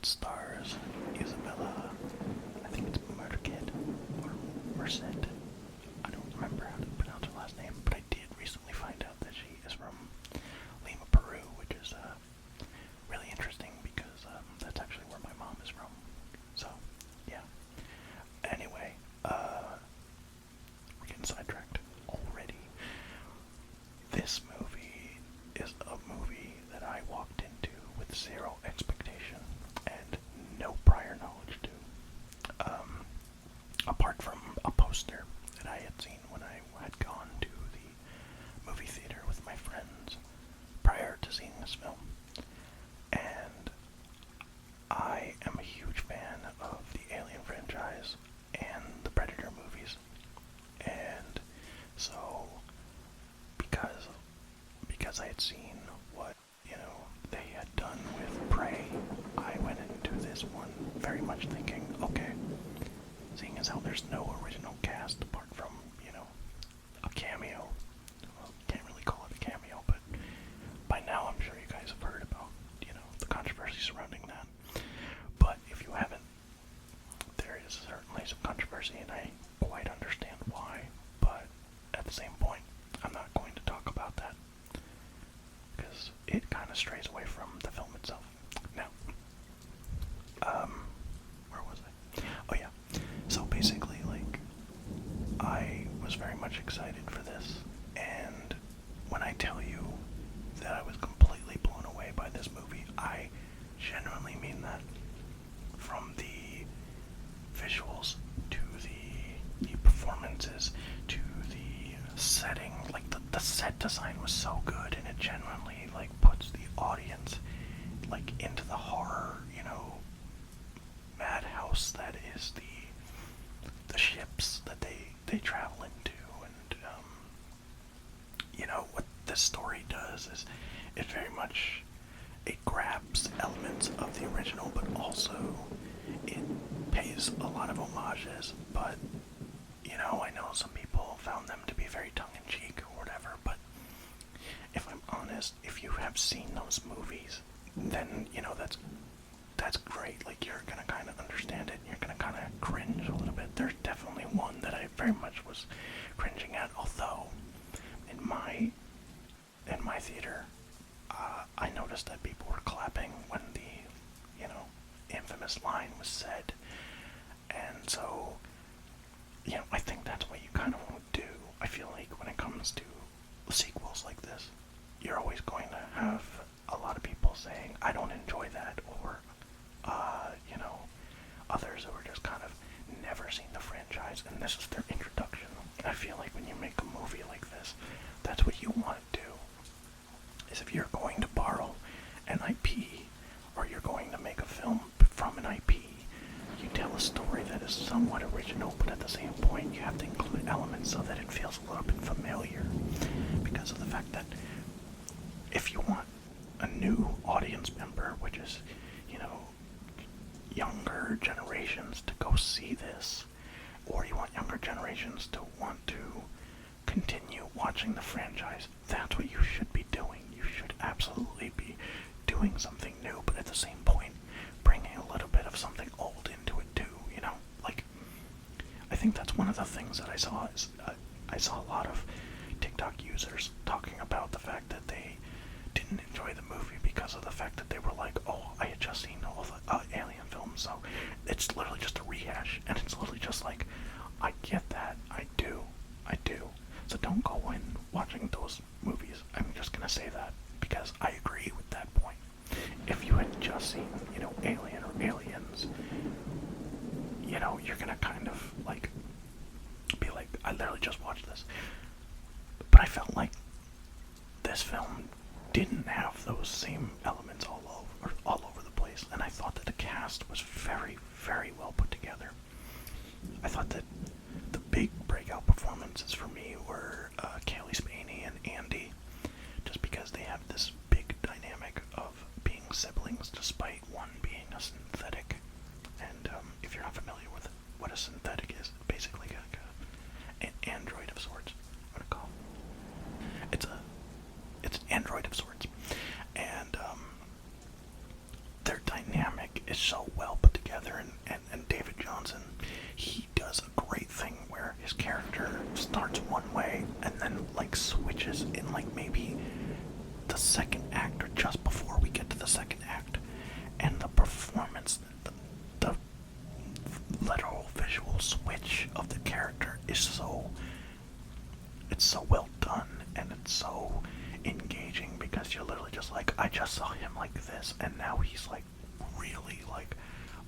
It stars Isabella, I think it's Merkid, or Merced. I don't remember how to pronounce her last name, but I did recently find out that she is from Lima, Peru, which is really interesting because that's actually where my mom is from. So, yeah. Anyway, we're getting sidetracked already. This movie is a movie that I walked into with zero expectation and no prior knowledge to. Apart from a poster that I had seen when I had gone to the movie theater with my friends prior to seeing this film. And I am a huge fan of the Alien franchise and the Predator movies. And so, because I had seen what, they had done with Prey, I went into this one very much thinking, okay, seeing as how there's no original cast apart from, a cameo. Well, can't really call it a cameo, but by now I'm sure you guys have heard about, the controversy surrounding that. But if you haven't, there is certainly some controversy, and I quite understand why. But at the same point, I'm not going to talk about that because it kind of strays away from the film itself. Now, where was I? Oh yeah. So basically, I was very much excited for this, and when I tell you that I was completely blown away by this movie, I genuinely mean that. From the visuals to the performances to the setting, the set design was so good, and it genuinely puts the audience into the horror, madhouse that is the ships that they travel into. And what this story does is it very much, it grabs elements of the original, but also it pays a lot of homages. But I know some people found them to be very tongue-in-cheek or whatever, but if I'm honest, if you have seen those movies, then that's great. You're gonna kind of understand it, and you're gonna kind of cringe a little bit. There's definitely one that I very much was cringing at, although in my theater, I noticed that people were clapping when the infamous line was said. And so I think that's what you kind of want to do. I feel like when it comes to sequels like this, you're always going to have a lot of people saying, I don't enjoy that, or others who are just kind of never seen the franchise, and this is their introduction. And I feel like when you make a movie like this, that's what you want to do. Is if you're going to borrow an IP, or you're going to make a film from an IP, you tell a story that is somewhat original, but at the same point you have to include elements so that it feels a little bit familiar. Because of the fact that if you want a new audience member, which is, younger generations to go see this, or you want younger generations to want to continue watching the franchise, that's what you should be doing. You should absolutely be doing something new, but at the same point, bringing a little bit of something old into it too, I think that's one of the things that I saw is, I saw a lot of TikTok users talking about the fact that they didn't enjoy the movie because of the fact that they were like, oh, I had just seen all the Alien films, so it's literally just a rehash, and it's literally just I get that, I do, so don't go in watching those movies. I'm just gonna say that, because I agree with that point. If you had just seen, Alien or Aliens, you're gonna kind of, be like, I literally just watched this. But I felt like this film didn't have those same elements all over the place, and I thought that the cast was very, very well put together. I thought that the big breakout performances for me were Kaylee Spaney and Andy, just because they have this big dynamic of being siblings, despite one being a synthetic. And if you're not familiar with what a synthetic is, basically an android of sorts. I'm gonna call it. It's an android of sorts, and their dynamic is so well put together, and David Johnson, he does a great thing where his character starts one way and then like switches in like maybe the second act or just before we get to the second act, and the performance, the literal visual switch of the character is it's so well done, and it's so engaging because you're literally just like, I just saw him like this, and now he's like really like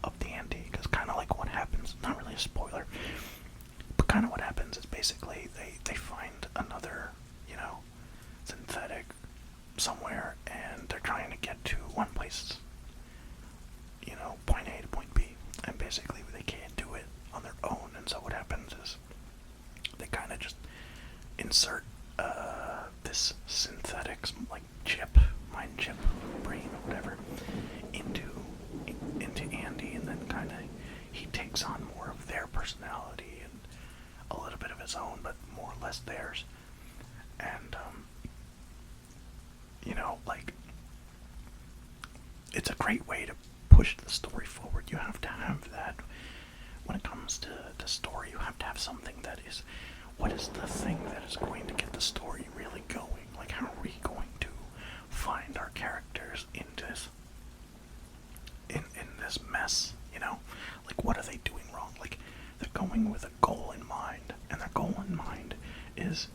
up the ante. Because kind of like what happens, not really a spoiler, but kind of what happens is basically they find another, synthetic somewhere, and they're trying to get to one place, point A to point B, and basically they can't do it on their own, and so what happens is they kind of just insert this synthetic like mind chip, brain or whatever, into Andy, and then kind of he takes on more of their personality and a little bit of his own, but more or less theirs. And like, it's a great way to push the story forward. You have to have that when it comes to the story. You have to have something that is, what is the thing that is going to get the story really going? Like, how are we going to find our characters in this mess, Like, what are they doing wrong? Like, they're going with a goal in mind, and their goal in mind is,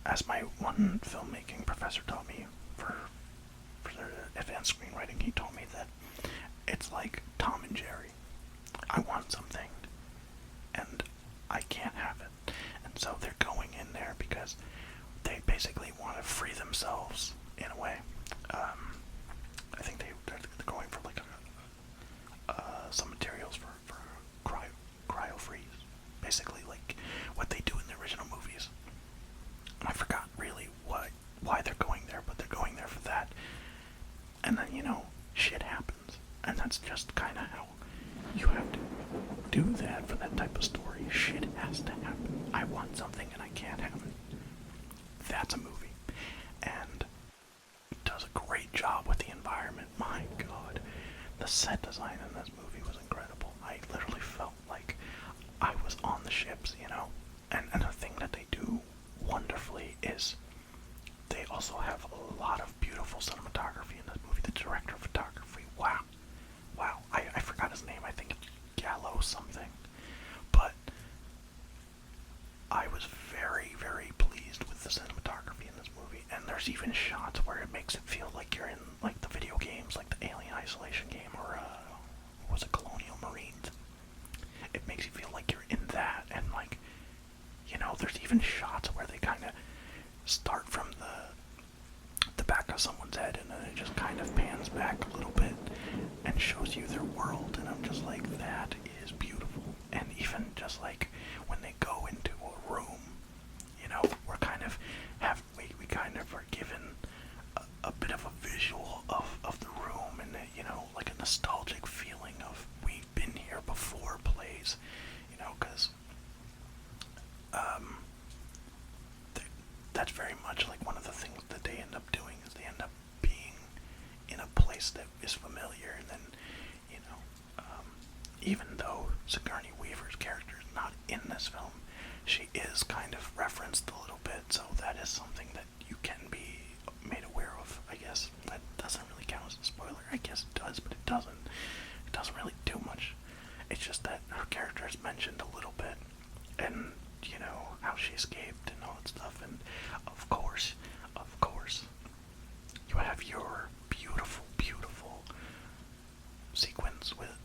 as my one filmmaking professor taught me for the advanced screenwriting, he told me that it's like Tom and Jerry. I want something, and I can't have it. And so they're going in there because they basically want to free themselves in a way. I think they're going for like some materials for cryo freeze, basically like what they do in the original movies. And I forgot really why they're going there, but they're going there for that. And then shit happens, and that's just kind of how you have to do that for that type of story. Shit has to happen. I want something and I can't have it. That's a movie. And it does a great job with the environment. My God. The set design in this movie was incredible. I literally felt like I was on the ships, And the thing that they do wonderfully is they also have a lot of beautiful cinematography in this movie. The director of photography, wow. I forgot his name. I think it's Gallo something. But I was very, very pleased with the cinematography in this movie. And there's even shots where it makes it feel like you're in like the video games, like the Alien Isolation game, or what was it, Colonial Marines. It makes you feel like you're in that, and like, there's even shots where they kind of start from the back of someone's head, and then it just kind of pans back a little bit and shows you their world, and I'm just like, that is beautiful. And even just like when they go into a room, we're kind of we kind of are given a bit of a visual of the room, and like a nostalgic feeling of we've been here before plays, because that's very much like one of the things that they end up doing, is they end up being in a place that is familiar. And then even though Sigourney Weaver's character is not in this film, she is kind of referenced a little bit, so that is something that you can be made aware of, I guess. That doesn't really count as a spoiler. I guess it does, but it doesn't. It doesn't really do much. It's just that her character is mentioned a little bit, and how she escaped and all that stuff. And of course, you have your beautiful, beautiful sequence with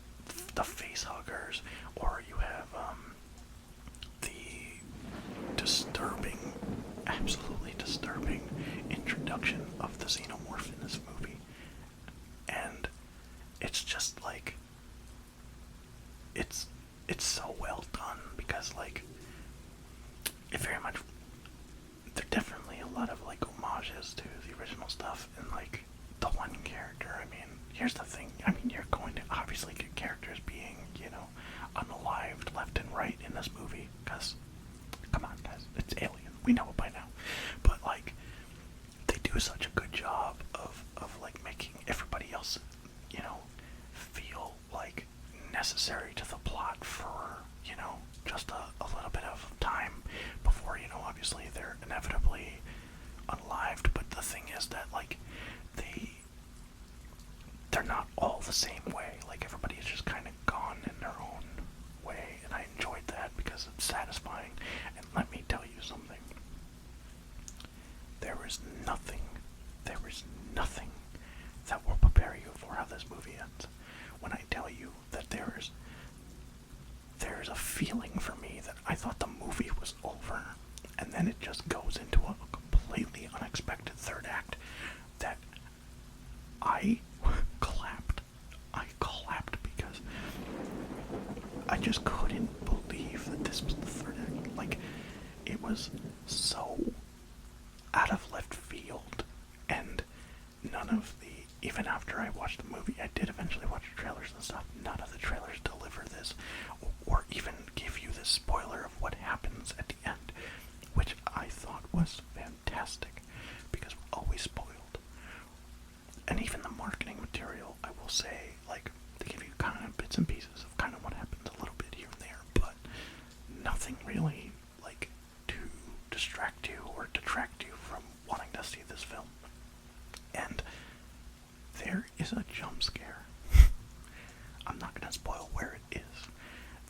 the face huggers, or you have the disturbing, absolutely disturbing introduction of the xenomorph in this movie. And it's just like, it's so well done, because like, it very much, there are definitely a lot of like homages to the original stuff, and like the one character, I mean, here's the thing, I mean, you're going to obviously get characters being, unalived left and right in this movie, because, come on guys, it's Alien, we know it by now, but like, they do such a good job of like making everybody else, necessary to the plot for, just a little bit of time before, obviously they're inevitably unalived. But the thing is that, like, they're not all the same way. Like, everybody's just kind of gone in their own way, and I enjoyed that because it's satisfying. And let me tell you something. There is nothing that will prepare you for how this movie ends. When I tell you that there's a feeling for me that I thought the movie was over, and then it just goes into a completely unexpected third act that I clapped. I clapped because I just couldn't believe that this was the third act. Like, it was so out of left field, and none of the, even after I watched the movie, I did eventually watch the trailers and stuff, none of the trailers deliver this, or even give you this spoiler of what happens at the end, which I thought was fantastic, because we're always spoiled. And even the marketing material, I will say, like, they give you kind of bits and pieces of kind of what happens a little bit here and there, but nothing really, like, to distract you or detract you from wanting to see this film. And there is a jump scare. I'm not going to spoil where it is.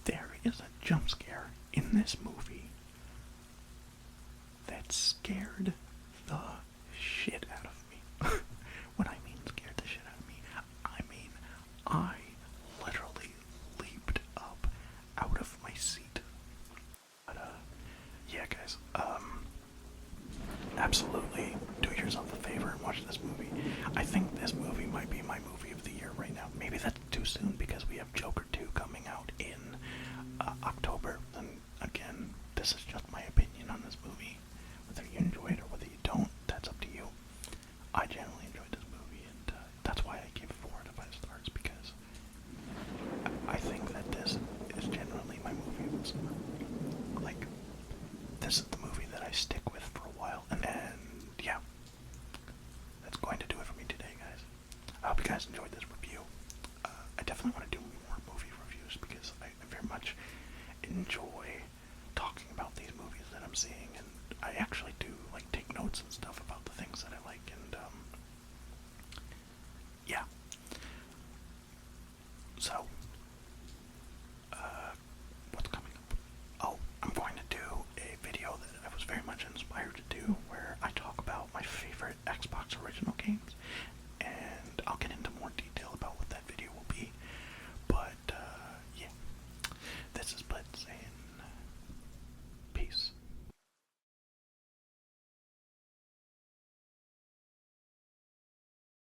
There is a jump scare in this movie that scared the shit out of me. When I mean scared the shit out of me, I mean I literally leaped up out of my seat. But yeah, guys, absolutely do yourself a favor and watch this movie. I think this movie might be my movie of the year right now. Maybe that's too soon because we have Joker 2 coming out in October. And again, this is just my opinion on this movie. Whether you enjoy it or whether you don't, that's up to you. I generally enjoyed this movie, and that's why I gave it 4 out of 5 stars, because I think that this is generally my movie of the summer. Like, this is the movie that I stick with for a while, and yeah, that's going to do it for me today, guys. I hope you guys enjoyed this review. I definitely want to do more movie reviews because I very much enjoy talking about these movies that I'm seeing, and I actually do like take notes and stuff about the things that I like, and yeah. So, what's coming up? Oh, I'm going to do a video that I was very much inspired to do, where I talk about my favorite Xbox original games, and I'll get